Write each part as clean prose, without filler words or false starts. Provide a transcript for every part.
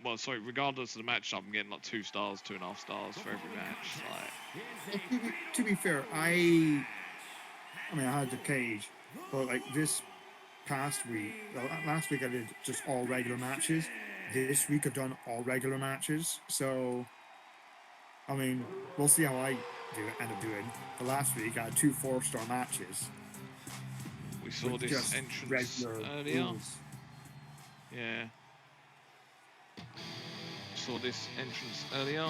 well, sorry, regardless of the match, I'm getting like 2 stars, 2.5 stars for every match. Like, Well, to be fair, I mean, I had the cage, but like this past week, last week I did just all regular matches. This week I've done all regular matches. So, I mean, we'll see how I end up doing. The last week I had 2 4-star matches. we saw With this just entrance regular earlier. rules. Yeah. Saw this entrance earlier.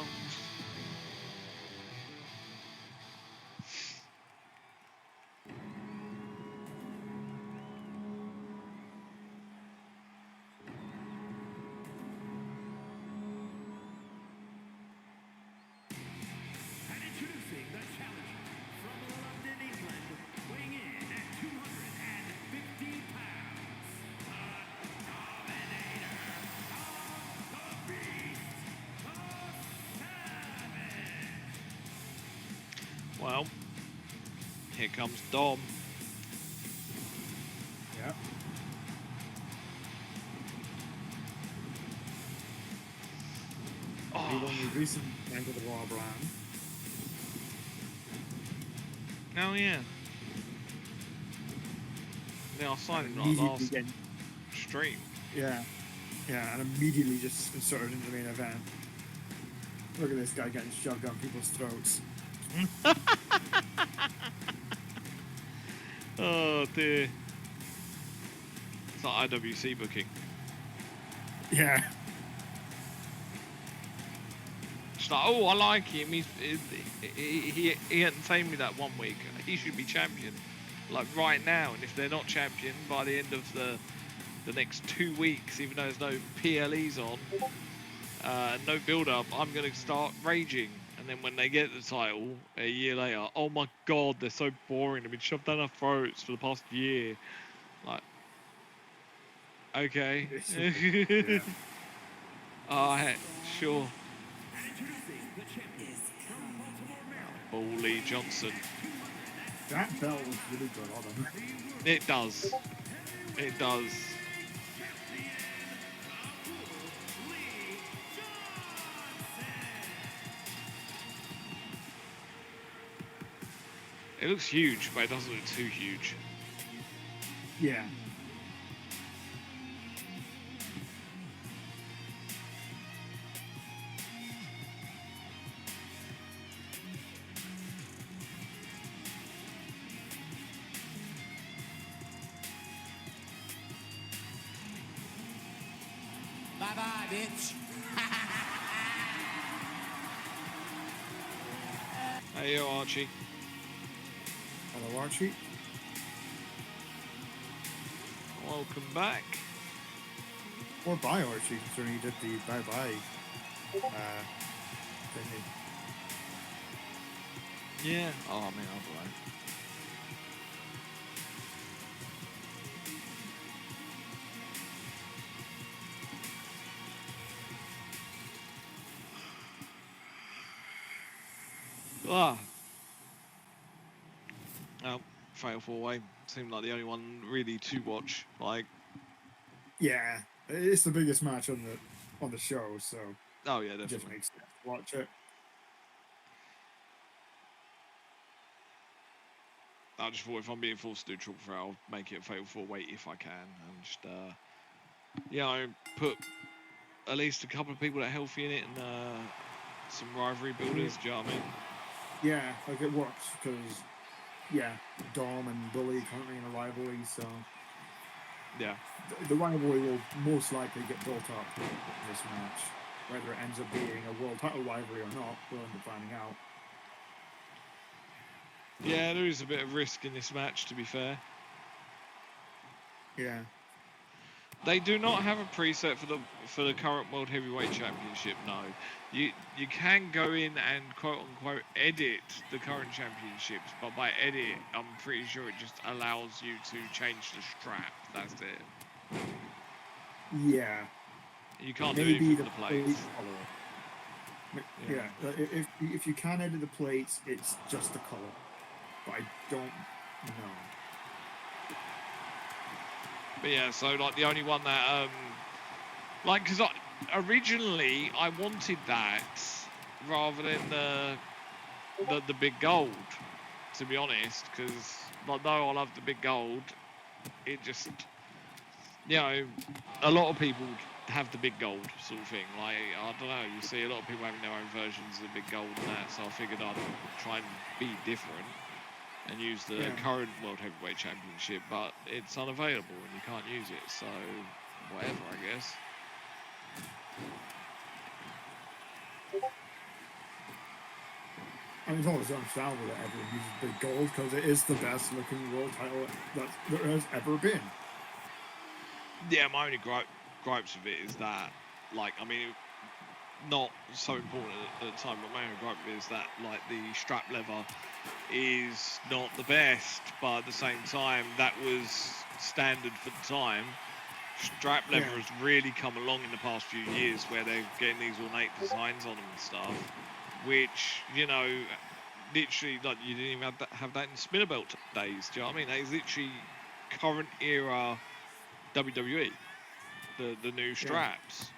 Well, here comes Dom. Yeah. Oh. He only recently entered the Raw brand. Oh yeah. Yeah, I signed him like last stream. Yeah. Yeah, and immediately just inserted into the main event. Look at this guy getting shoved down people's throats. Oh dear. It's like IWC booking. Yeah. It's like, oh, I like him. He entertained me that 1 week. He should be champion, like right now. And if they're not champion by the end of the next 2 weeks, even though there's no PLEs on, no build-up, I'm gonna start raging. And then when they get the title a year later, oh my god, they're so boring. They've been shoved down our throats for the past year. Like, okay. Yeah. Alright, sure. Lee Johnson. That belt was really good on him. It does. It does. It looks huge, but it doesn't look too huge. Yeah. Bye-bye, bitch. Hey, yo, Archie. Hello, Archie. Welcome back. Or bye, Archie, considering he did the bye-bye thingy. Yeah. Oh, I mean, I don't know. Ah. Oh, Fatal 4-Way. Seemed like the only one really to watch. Like. Yeah, it's the biggest match on the show, so. Oh yeah, definitely. It just makes sense to watch it. I just thought if I'm being forced to do Triple Threat, I'll make it a Fatal 4-Way if I can, and just put at least a couple of people that are healthy in it and some rivalry builders. Do you know what I mean? Yeah, like it works because Dom and Bully currently in a rivalry, so yeah, the rivalry will most likely get built up in this match. Whether it ends up being a world title rivalry or not, we'll end up finding out. Yeah, there is a bit of risk in this match, to be fair. Yeah. They do not have a preset for the current World Heavyweight Championship. No, you can go in and quote unquote edit the current championships, but by edit, I'm pretty sure it just allows you to change the strap. That's it. Yeah. You can't Maybe do anything with the plates. Yeah. If you can edit the plates, it's just the color. But I don't know. But yeah, so like the only one that because originally I wanted that rather than the big gold, to be honest, because although I love the big gold, it just, you know, a lot of people have the big gold sort of thing. Like, I don't know, you see a lot of people having their own versions of the big gold and that, so I figured I'd try and be different and use the current World Heavyweight Championship, but it's unavailable and you can't use it, so whatever, I guess. I mean, it's always understandable that everyone uses big gold because it is the best looking world title that there has ever been. Yeah, my only gripes with it is that, like, I mean, not so important at the time, but my only gripe is that, like, the strap lever is not the best, but at the same time, that was standard for the time. Strap lever has really come along in the past few years where they're getting these ornate designs on them and stuff, which, you know, literally, like, you didn't even have that in spinner belt days. Do you know what I mean? That is literally current era WWE, the new straps.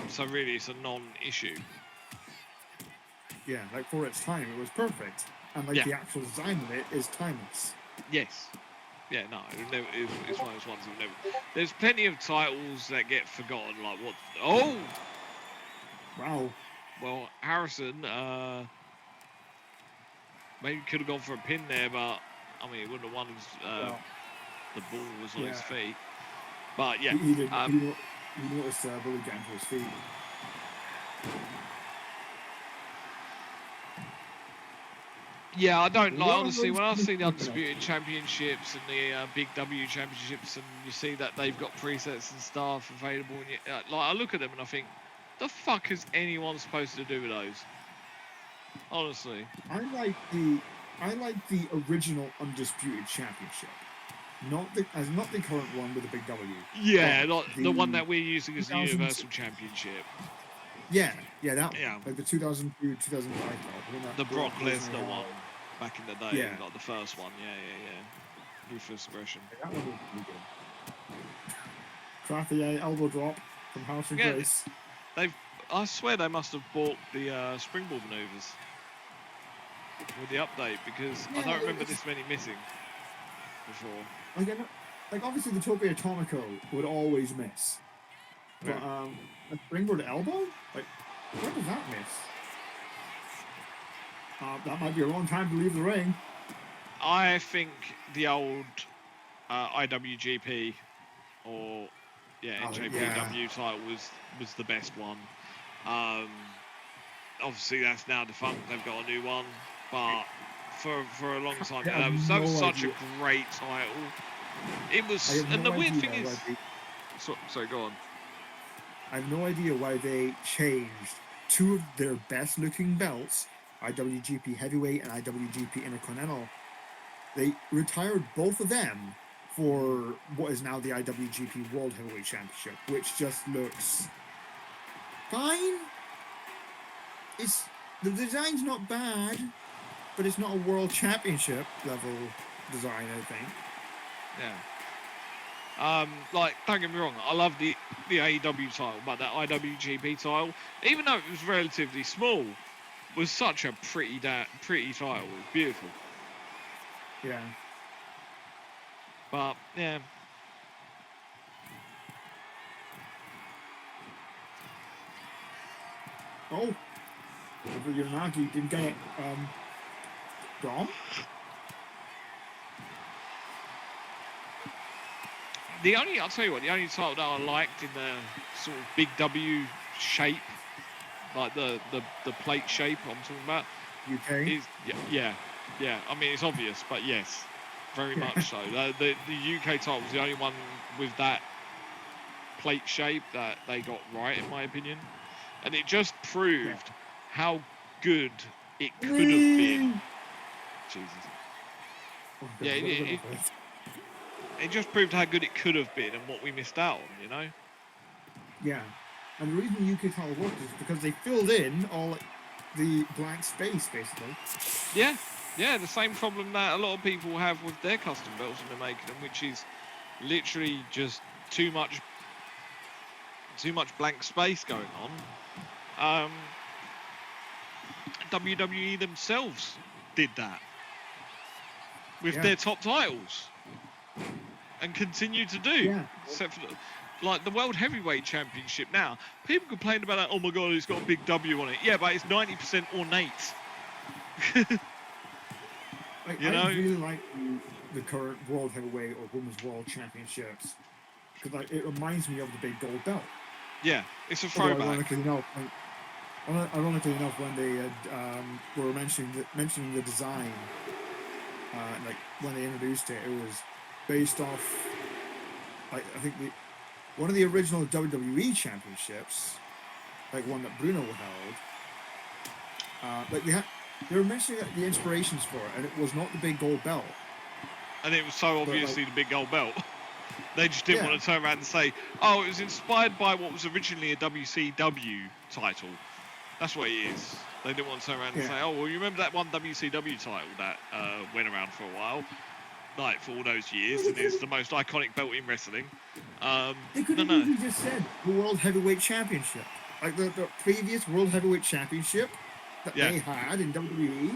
So really, it's a non-issue. Yeah, like for its time, it was perfect, and like the actual design of it is timeless. Yes. Yeah, no, it's one of those ones that never. There's plenty of titles that get forgotten, like what? Oh, wow. Well, Harrison, maybe could have gone for a pin there, but I mean, he wouldn't have won. The ball was on his feet. But yeah, he noticed Bully getting to his feet. Yeah, I don't like, honestly, when I see the Undisputed Championships and the Big W Championships, and you see that they've got presets and stuff available, and like, I look at them and I think, the fuck is anyone supposed to do with those? Honestly, I like the original Undisputed Championship, not the current one with the Big W. Yeah, not the one that we're using as the Universal Championship. Yeah, that one. Yeah. Like the 2002, 2005 one. The Brock Lesnar one back in the day. Yeah. Like the first one. Yeah. Ruthless Aggression. Yeah, that one was pretty good. Crafty elbow drop from House and Grace. I swear they must have bought the springboard maneuvers with the update, because I don't remember this many missing before. Like obviously the Tope Atomico would always miss. But a springboard elbow? Like, where does that miss? That might be a long time to leave the ring. I think the old IWGP or NJPW title was the best one. Obviously that's now defunct. They've got a new one, but for a long time that was such a great title. It was, and the weird thing is, sorry, go on. I have no idea why they changed two of their best looking belts, IWGP Heavyweight and IWGP Intercontinental. They retired both of them for what is now the IWGP World Heavyweight Championship, which just looks fine. The design's not bad, but it's not a World Championship level design, I think. Yeah. Like, don't get me wrong, I love the AEW title, but that IWGP title, even though it was relatively small, was such a pretty title. It was beautiful. Yeah. But yeah. Oh, Yanagi didn't get it. Dom? I'll tell you what, the only title that I liked in the sort of big W shape, like the plate shape I'm talking about, UK? is yeah. I mean, it's obvious, but yes, very much so. The UK title was the only one with that plate shape that they got right, in my opinion, and it just proved how good it could have been. Jesus. It just proved how good it could have been and what we missed out on, you know? Yeah. And the reason the UK title worked is because they filled in all the blank space, basically. Yeah, the same problem that a lot of people have with their custom belts when they're making them, which is literally just too much too much blank space going on. WWE themselves did that with their top titles and continue to do. Yeah. Except for like the World Heavyweight Championship now. People complain about that, oh my god, it's got a big W on it. Yeah, but it's 90% ornate. I really like the current World Heavyweight or Women's World Championships because like, it reminds me of the big gold belt. Yeah, it's a Although, throwback. ironically enough, when they had, were mentioning the design, like when they introduced it, it was based off, like I think one of the original WWE championships, like one that Bruno held. Like they were mentioning the inspirations for it, and it was not the big gold belt. And it was so obviously the big gold belt. They just didn't want to turn around and say, oh, it was inspired by what was originally a WCW title. That's what it is. They didn't want to turn around and say, oh, well, you remember that one WCW title that went around for a while? Like, for all those years, and it's the most iconic belt in wrestling. They could have easily just said the World Heavyweight Championship. Like the previous World Heavyweight Championship that they had in WWE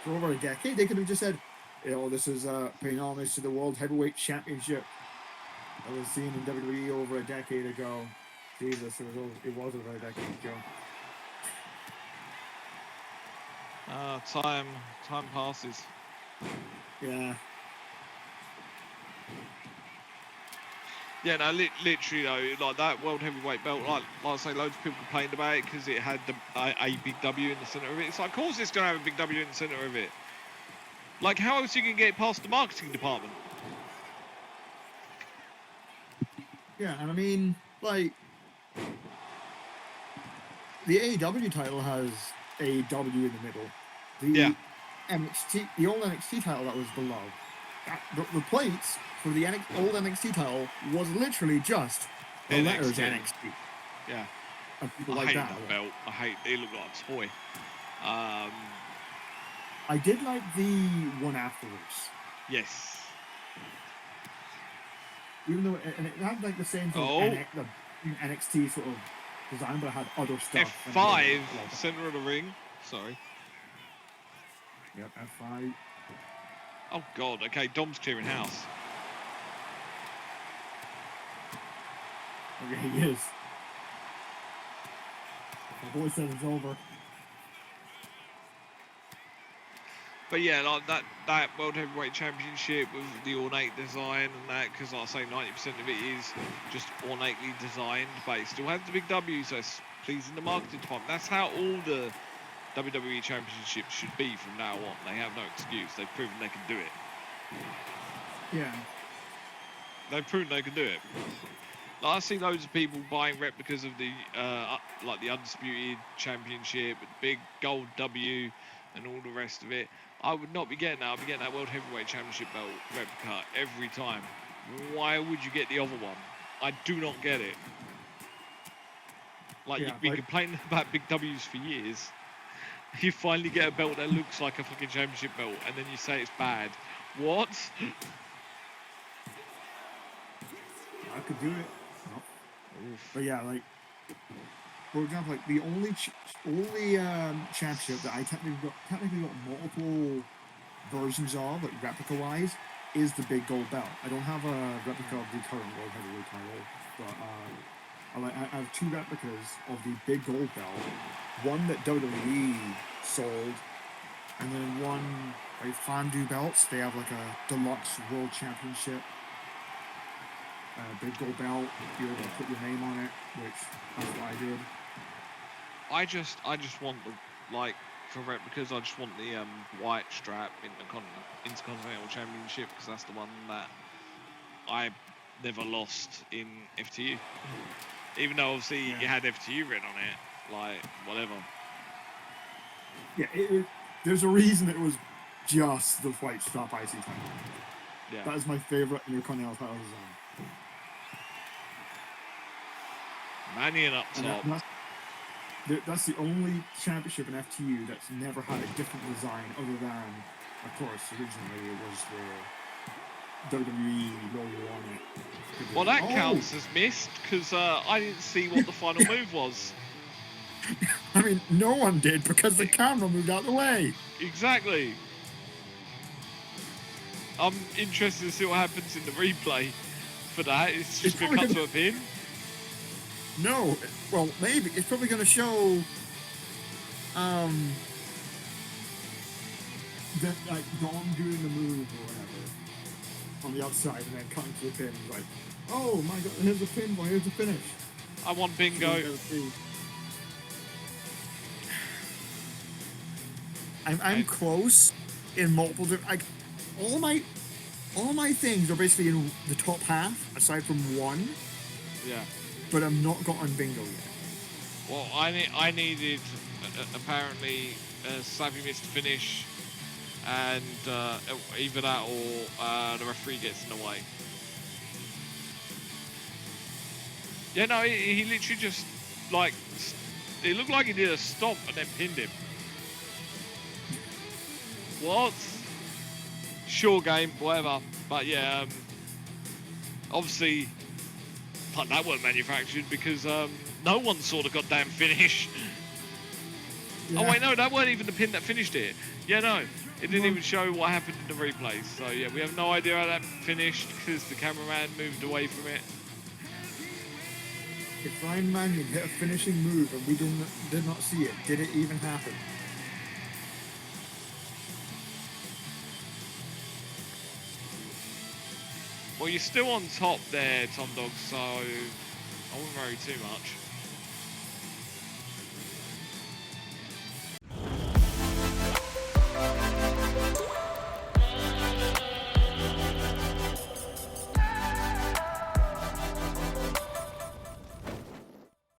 for over a decade, they could have just said, this is paying homage to the World Heavyweight Championship that was seen in WWE over a decade ago. Jesus, it was over a decade ago. Time passes. Yeah. Yeah, no, literally though, like that World Heavyweight belt, like I say, loads of people complained about it because it had a big W in the centre of it. It's like, of course it's going to have a big W in the centre of it. Like, how else are you going to get it past the marketing department? Yeah, and I mean, like, the AEW title has a W in the middle. The old NXT title that was below. The plates for the old NXT title was literally just the letters NXT. Yeah. And people I like hate that belt. I hate it. Looked like a toy. I did like the one afterwards. Yes. Even though it had like the same sort of NXT sort of design, but it had other stuff. F5, center of the ring. Sorry. Yep, F5. Oh god, okay, Dom's clearing house. Okay, he is. My boy says it's over. But yeah, like that World Heavyweight Championship with the ornate design and that, because like I say 90% of it is just ornately designed, but it still has the big W, so it's pleasing the marketing department. That's how all the WWE Championships should be from now on. They have no excuse. They've proven they can do it. Yeah. They've proven they can do it. Like, I see loads of people buying replicas of the like the Undisputed Championship, big gold W, and all the rest of it. I would not be getting that. I'd be getting that World Heavyweight Championship belt replica every time. Why would you get the other one? I do not get it. Like, you've been complaining about big W's for years. You finally get a belt that looks like a fucking championship belt, and then you say it's bad. What? I could do it. No. But yeah, like, for example, like the only championship that I technically got multiple versions of, like replica-wise, is the big gold belt. I don't have a replica of the current World Heavyweight title, but I have two replicas of the big gold belt. One that WWE sold, and then one like Fondue belts. They have like a deluxe World Championship. Big gold belt, you're able to put your name on it, which that's what I did. I just want the, like, for replicas, I just want the white strap in the Intercontinental Championship, because that's the one that I never lost in FTU. Even though obviously you had FTU written on it, like, whatever. Yeah, there's a reason it was just the white strap IC title. Yeah. That is my favorite Intercontinental title design. Manion up top. That's the only championship in FTU that's never had a different design other than, of course, originally it was the WWE logo on it. Well, that Oh. counts as missed because I didn't see what the final move was. I mean, no one did because the camera moved out the way. Exactly. I'm interested to see what happens in the replay for that. It's just going to cut to a pin. No, well, maybe it's probably going to show, that like Dom doing the move or whatever on the outside, and then cutting to the pin. Like, oh my god, here's the pin. Well, here's the finish. I want bingo. I'm close in multiple like all my things are basically in the top half aside from one, Yeah. but I'm not gotten bingo yet. Well, I needed apparently a Savvy missed finish, and either that or the referee gets in the way. Yeah, no, he literally just like it looked like he did a stomp and then pinned him. What? Sure game, whatever. But yeah, obviously, but that weren't manufactured because no one saw the goddamn finish. Yeah. Oh wait, no, that weren't even the pin that finished it. Yeah, no, it didn't even show what happened in the replays. So yeah, we have no idea how that finished because the cameraman moved away from it. If Ryan Mannion hit a finishing move and we did not see it, did it even happen? Well, you're still on top there, Tom Dog, so I wouldn't worry too much.